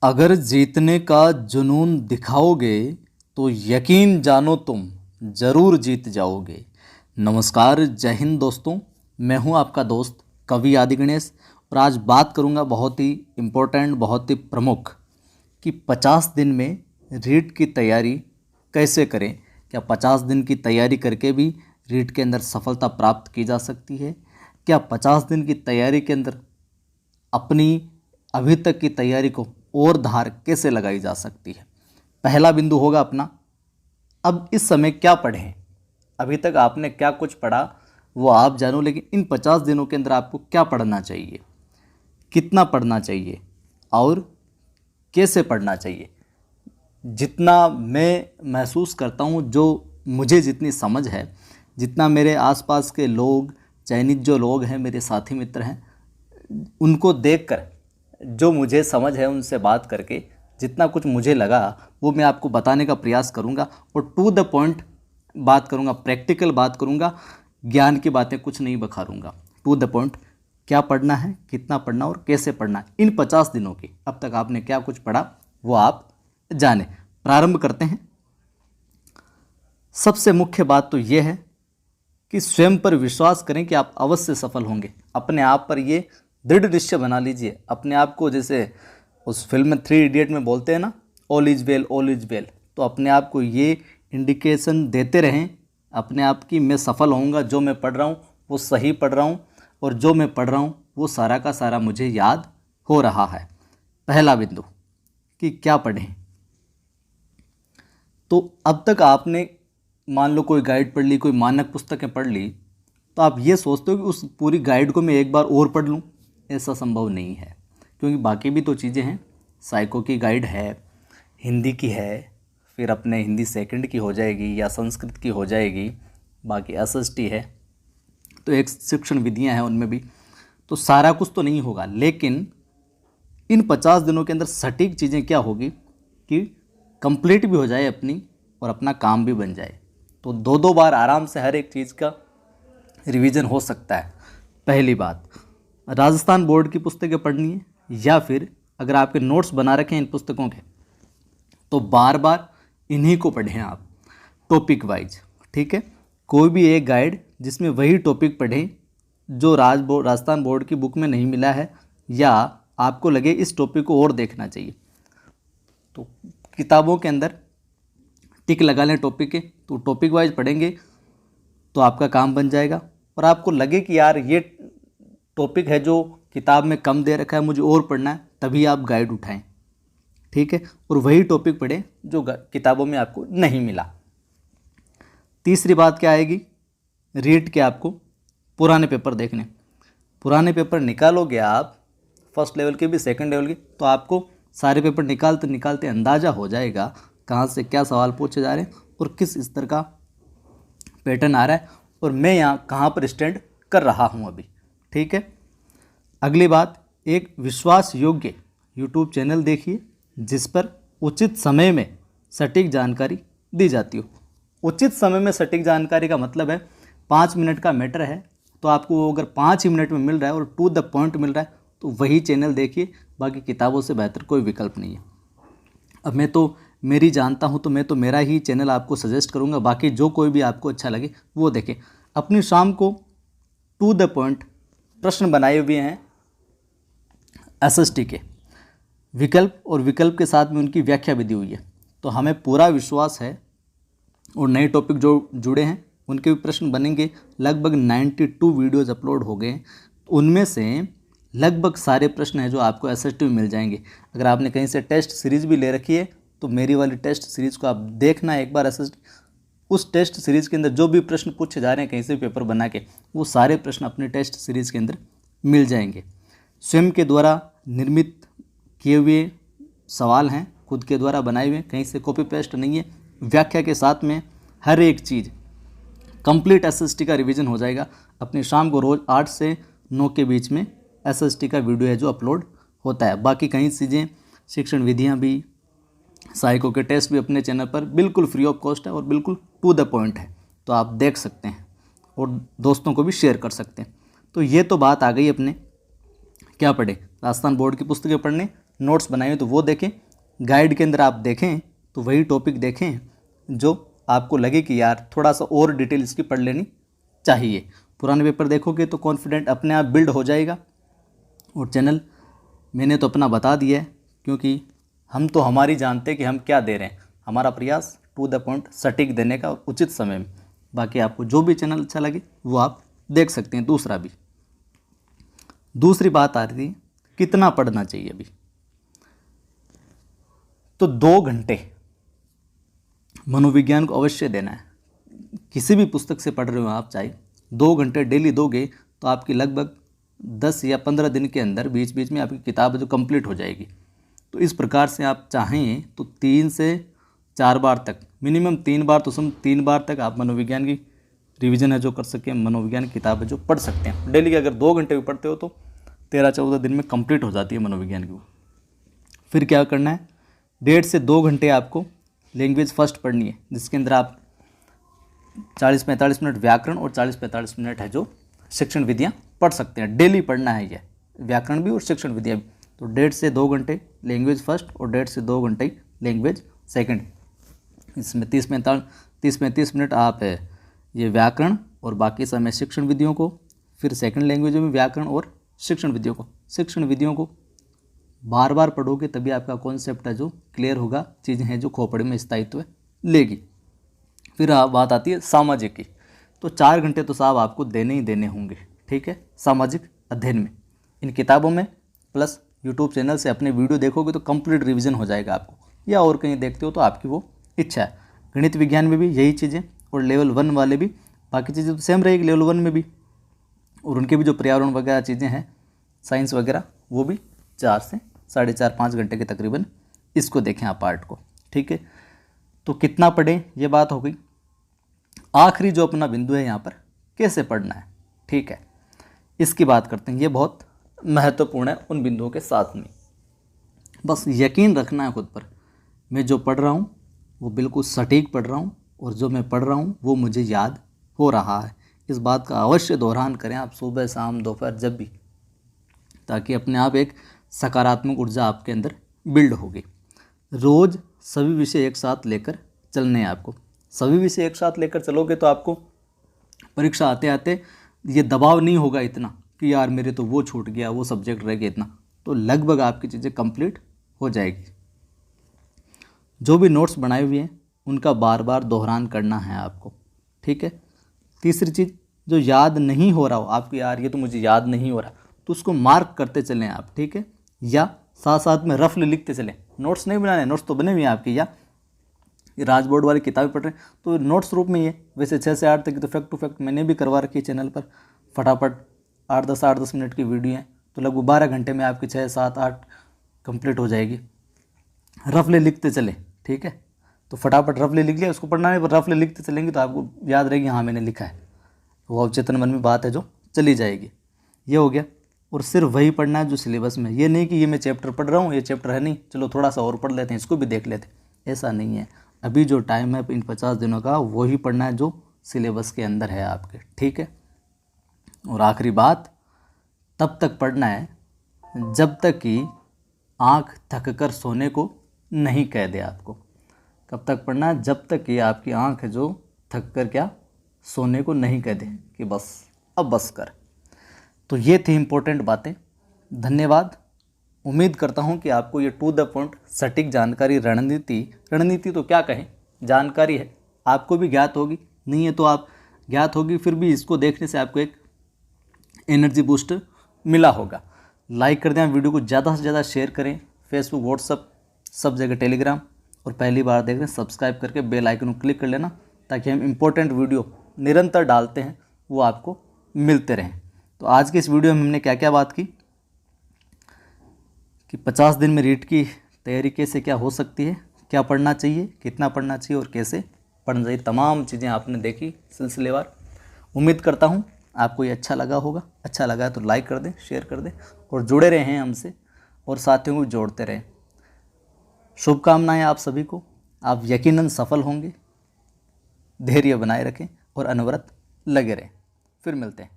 अगर जीतने का जुनून दिखाओगे तो यकीन जानो तुम ज़रूर जीत जाओगे। नमस्कार, जय हिंद दोस्तों। मैं हूं आपका दोस्त कवि आदि गणेश और आज बात करूंगा बहुत ही इम्पोर्टेंट, बहुत ही प्रमुख कि 50 दिन में रीट की तैयारी कैसे करें। क्या 50 दिन की तैयारी करके भी रीट के अंदर सफलता प्राप्त की जा सकती है? क्या 50 दिन की तैयारी के अंदर अपनी अभी तक की तैयारी को और धार कैसे लगाई जा सकती है? पहला बिंदु होगा अपना, अब इस समय क्या पढ़ें। अभी तक आपने क्या कुछ पढ़ा वो आप जानो, लेकिन इन 50 दिनों के अंदर आपको क्या पढ़ना चाहिए, कितना पढ़ना चाहिए और कैसे पढ़ना चाहिए। जितना मैं महसूस करता हूँ, जो मुझे जितनी समझ है, जितना मेरे आसपास के लोग, चयनित जो लोग हैं, मेरे साथी मित्र हैं, उनको देखकर जो मुझे समझ है, उनसे बात करके जितना कुछ मुझे लगा वो मैं आपको बताने का प्रयास करूंगा और टू द पॉइंट बात करूंगा, प्रैक्टिकल बात करूंगा, ज्ञान की बातें कुछ नहीं बखारूंगा। टू द पॉइंट, क्या पढ़ना है, कितना पढ़ना और कैसे पढ़ना है। इन 50 दिनों की अब तक आपने क्या कुछ पढ़ा वो आप जाने। प्रारंभ करते हैं। सबसे मुख्य बात तो यह है कि स्वयं पर विश्वास करें कि आप अवश्य सफल होंगे। अपने आप पर ये दृढ़ निश्चय बना लीजिए अपने आप को। जैसे उस फिल्म में 3 इडियट में बोलते हैं ना, all is well, all is well. तो अपने आप को ये इंडिकेशन देते रहें अपने आप की, मैं सफल होऊंगा, जो मैं पढ़ रहा हूँ वो सही पढ़ रहा हूँ और जो मैं पढ़ रहा हूँ वो सारा का सारा मुझे याद हो रहा है। पहला बिंदु कि क्या पढ़ें। तो अब तक आपने मान लो कोई गाइड पढ़ ली, कोई मानक पुस्तकें पढ़ ली, तो आप ये सोचते हो कि उस पूरी गाइड को मैं एक बार और पढ़ लूँ। ऐसा संभव नहीं है, क्योंकि बाकी भी तो चीज़ें हैं। साइको की गाइड है, हिंदी की है, फिर अपने हिंदी सेकंड की हो जाएगी या संस्कृत की हो जाएगी, बाकी एसएसटी है, तो एक शिक्षण विधियां हैं उनमें भी। तो सारा कुछ तो नहीं होगा, लेकिन इन 50 दिनों के अंदर सटीक चीज़ें क्या होगी कि कंप्लीट भी हो जाए अपनी और अपना काम भी बन जाए। तो 2-2 बार आराम से हर एक चीज़ का रिवीजन हो सकता है। पहली बात, राजस्थान बोर्ड की पुस्तकें पढ़नी है या फिर अगर आपके नोट्स बना रखे हैं इन पुस्तकों के तो बार बार इन्हीं को पढ़ें आप, टॉपिक वाइज। ठीक है, कोई भी एक गाइड जिसमें वही टॉपिक पढ़ें जो राजस्थान बोर्ड की बुक में नहीं मिला है या आपको लगे इस टॉपिक को और देखना चाहिए। तो किताबों के अंदर टिक लगा लें टॉपिक के, तो टॉपिक वाइज पढ़ेंगे तो आपका काम बन जाएगा। और आपको लगे कि यार ये टॉपिक है जो किताब में कम दे रखा है, मुझे और पढ़ना है, तभी आप गाइड उठाएं। ठीक है, और वही टॉपिक पढ़ें जो किताबों में आपको नहीं मिला। तीसरी बात क्या आएगी, रीट के आपको पुराने पेपर देखने। पुराने पेपर निकालोगे आप, फर्स्ट लेवल के भी, सेकंड लेवल के, तो आपको सारे पेपर निकालते निकालते अंदाज़ा हो जाएगा कहाँ से क्या सवाल पूछे जा रहे हैं और किस स्तर का पैटर्न आ रहा है और मैं यहाँ कहाँ पर स्टैंड कर रहा हूँ अभी। ठीक है, अगली बात, एक विश्वास योग्य यूट्यूब चैनल देखिए जिस पर उचित समय में सटीक जानकारी दी जाती हो। उचित समय में सटीक जानकारी का मतलब है 5 मिनट का मैटर है तो आपको वो अगर 5 ही मिनट में मिल रहा है और टू द पॉइंट मिल रहा है तो वही चैनल देखिए, बाकी किताबों से बेहतर कोई विकल्प नहीं है। अब मैं तो मेरी जानता हूँ तो मैं तो मेरा ही चैनल आपको सजेस्ट करूँगा, बाकी जो कोई भी आपको अच्छा लगे वो देखें। अपनी शाम को टू द पॉइंट प्रश्न बनाए हुए हैं एसएसटी के, विकल्प और विकल्प के साथ में उनकी व्याख्या भी दी हुई है। तो हमें पूरा विश्वास है और नए टॉपिक जो जुड़े हैं उनके भी प्रश्न बनेंगे। लगभग 92 वीडियोज़ अपलोड हो गए हैं, उनमें से लगभग सारे प्रश्न हैं जो आपको एसएसटी में मिल जाएंगे। अगर आपने कहीं से टेस्ट सीरीज़ भी ले रखी है तो मेरी वाली टेस्ट सीरीज़ को आप देखना एक बार एसएसटी। उस टेस्ट सीरीज़ के अंदर जो भी प्रश्न पूछे जा रहे हैं कहीं से पेपर बना के, वो सारे प्रश्न अपने टेस्ट सीरीज़ के अंदर मिल जाएंगे। स्वयं के द्वारा निर्मित किए हुए सवाल हैं, खुद के द्वारा बनाए हुए, कहीं से कॉपी पेस्ट नहीं है। व्याख्या के साथ में हर एक चीज़ कंप्लीट एसएसटी का रिवीजन हो जाएगा। अपनी शाम को रोज़ 8 से 9 के बीच में एसएसटी का वीडियो है जो अपलोड होता है। बाकी कई चीज़ें, शिक्षण विधियाँ भी, साइको के टेस्ट भी अपने चैनल पर बिल्कुल फ्री ऑफ कॉस्ट है और बिल्कुल टू द पॉइंट है, तो आप देख सकते हैं और दोस्तों को भी शेयर कर सकते हैं। तो ये तो बात आ गई अपने क्या पढ़े, राजस्थान बोर्ड की पुस्तकें पढ़ने, नोट्स बनाए हैं तो वो देखें, गाइड के अंदर आप देखें तो वही टॉपिक देखें जो आपको लगे कि यार थोड़ा सा और डिटेल इसकी पढ़ लेनी चाहिए। पुराने पेपर देखोगे तो कॉन्फिडेंट अपने आप बिल्ड हो जाएगा। और चैनल मैंने तो अपना बता दिया है, क्योंकि हम तो हमारी जानते हैं कि हम क्या दे रहे हैं, हमारा प्रयास टू द पॉइंट सटीक देने का उचित समय में। बाकी आपको जो भी चैनल अच्छा लगे वो आप देख सकते हैं। दूसरी बात आ रही थी कितना पढ़ना चाहिए अभी। तो 2 घंटे मनोविज्ञान को अवश्य देना है। किसी भी पुस्तक से पढ़ रहे हो आप, चाहे 2 घंटे डेली दोगे तो आपकी लगभग 10 या 15 दिन के अंदर बीच बीच में आपकी किताब जो कंप्लीट हो जाएगी। तो इस प्रकार से आप चाहें तो 3 से 4 बार तक, मिनिमम 3 बार तो 3 बार तक आप मनोविज्ञान की रिवीजन है जो कर सकें, मनोविज्ञान की किताब है जो पढ़ सकते हैं डेली की। अगर 2 घंटे भी पढ़ते हो तो 13-14 दिन में कंप्लीट हो जाती है मनोविज्ञान की। फिर क्या करना है, 1.5 से 2 घंटे आपको लैंग्वेज फर्स्ट पढ़नी है, जिसके अंदर आप 40-45 मिनट व्याकरण और 40-45 मिनट है जो शिक्षण विधियाँ पढ़ सकते हैं। डेली पढ़ना है ये, व्याकरण भी और शिक्षण विधियाँ भी। तो 1.5 से 2 घंटे लैंग्वेज फर्स्ट और 1.5 से 2 घंटे लैंग्वेज सेकंड। इसमें 30-35 मिनट आप है ये व्याकरण और बाकी समय शिक्षण विधियों को, फिर सेकंड लैंग्वेज में व्याकरण और शिक्षण विधियों को बार बार पढ़ोगे तभी आपका कॉन्सेप्ट है जो क्लियर होगा, चीज़ें हैं जो खोपड़ी में स्थायित्व लेगी। फिर बात आती है सामाजिक की। तो 4 घंटे तो साहब आपको देने ही देने होंगे, ठीक है, सामाजिक अध्ययन में। इन किताबों में प्लस यूट्यूब चैनल से अपने वीडियो देखोगे तो कंप्लीट रिवीजन हो जाएगा आपको, या और कहीं देखते हो तो आपकी वो इच्छा है। गणित विज्ञान में भी यही चीज़ें, और लेवल 1 वाले भी बाकी चीज़ें तो सेम रहेगी लेवल 1 में भी, और उनके भी जो पर्यावरण वगैरह चीज़ें हैं, साइंस वगैरह, वो भी 4 से 4.5-5 घंटे के तकरीबन इसको देखें आप पार्ट को, ठीक है। तो कितना पढ़ें ये बात हो गई। आखिरी जो अपना बिंदु है यहाँ पर, कैसे पढ़ना है, ठीक है, इसकी बात करते हैं। ये बहुत महत्वपूर्ण है उन बिंदुओं के साथ में। बस यकीन रखना है खुद पर, मैं जो पढ़ रहा हूँ वो बिल्कुल सटीक पढ़ रहा हूँ, और जो मैं पढ़ रहा हूँ वो मुझे याद हो रहा है। इस बात का अवश्य दोहरान करें आप सुबह शाम दोपहर जब भी, ताकि अपने आप एक सकारात्मक ऊर्जा आपके अंदर बिल्ड होगी। रोज़ सभी विषय एक साथ लेकर चलने हैं आपको। सभी विषय एक साथ लेकर चलोगे तो आपको परीक्षा आते आते ये दबाव नहीं होगा इतना कि यार मेरे तो वो छूट गया, वो सब्जेक्ट रह गया इतना। तो लगभग आपकी चीज़ें कंप्लीट हो जाएगी। जो भी नोट्स बनाए हुए हैं उनका बार बार दोहरान करना है आपको, ठीक है। तीसरी चीज़, जो याद नहीं हो रहा हो आपको, यार ये तो मुझे याद नहीं हो रहा, तो उसको मार्क करते चलें आप, ठीक है, या साथ साथ में रफली लिखते चलें। नोट्स नहीं बनाने, नोट्स तो बने हुए हैं आपके, या राजबोर्ड वाली किताबें पढ़ रहे हैं तो नोट्स रूप में ही है। वैसे 6 से 8 तक तो फैक्ट टू फैक्ट मैंने भी करवा रखी है चैनल पर, फटाफट 8-10 मिनट की वीडियो है, तो लगभग 12 घंटे में आपकी 6, 7, 8 कंप्लीट हो जाएगी। रफली लिखते चले, ठीक है, तो फटाफट रफली लिख लिया, उसको पढ़ना नहीं पर रफली लिखते चलेंगे तो आपको याद रहेगी हाँ मैंने लिखा है, वो अवचेतन मन में बात है जो चली जाएगी। ये हो गया। और सिर्फ वही पढ़ना है जो सिलेबस में, ये नहीं कि ये मैं चैप्टर पढ़ रहा हूँ, ये चैप्टर है नहीं, चलो थोड़ा सा और पढ़ लेते हैं, इसको भी देख लेते हैं, ऐसा नहीं है। अभी जो टाइम है इन 50 दिनों का, वही पढ़ना है जो सिलेबस के अंदर है आपके, ठीक है। और आखिरी बात, तब तक पढ़ना है जब तक कि आँख थक कर सोने को नहीं कह दे आपको। कब तक पढ़ना है, जब तक कि आपकी आँख है जो थक कर क्या सोने को नहीं कह दे कि बस अब बस कर। तो ये थी इम्पोर्टेंट बातें। धन्यवाद। उम्मीद करता हूँ कि आपको ये टू द पॉइंट सटीक जानकारी, रणनीति तो क्या कहें, जानकारी है, आपको भी ज्ञात होगी, नहीं है तो आप ज्ञात होगी, फिर भी इसको देखने से आपको एक एनर्जी बूस्ट मिला होगा। लाइक कर दें वीडियो को, ज़्यादा से ज़्यादा शेयर करें, फेसबुक, व्हाट्सअप सब जगह, टेलीग्राम, और पहली बार देख रहे हैं सब्सक्राइब करके बेल आइकन को क्लिक कर लेना, ताकि हम इम्पोर्टेंट वीडियो निरंतर डालते हैं वो आपको मिलते रहें। तो आज के इस वीडियो में हमने क्या क्या बात की कि 50 दिन में रीट की तैयारी कैसे क्या हो सकती है, क्या पढ़ना चाहिए, कितना पढ़ना चाहिए और कैसे पढ़ना चाहिए, तमाम चीज़ें आपने देखी सिलसिलेवार। उम्मीद करता हूँ आपको ये अच्छा लगा होगा। अच्छा लगा तो लाइक कर दें, शेयर कर दें, और जुड़े रहें हमसे और साथियों को जोड़ते रहें। शुभकामनाएं आप सभी को, आप यकीनन सफल होंगे। धैर्य बनाए रखें और अनवरत लगे रहें। फिर मिलते हैं।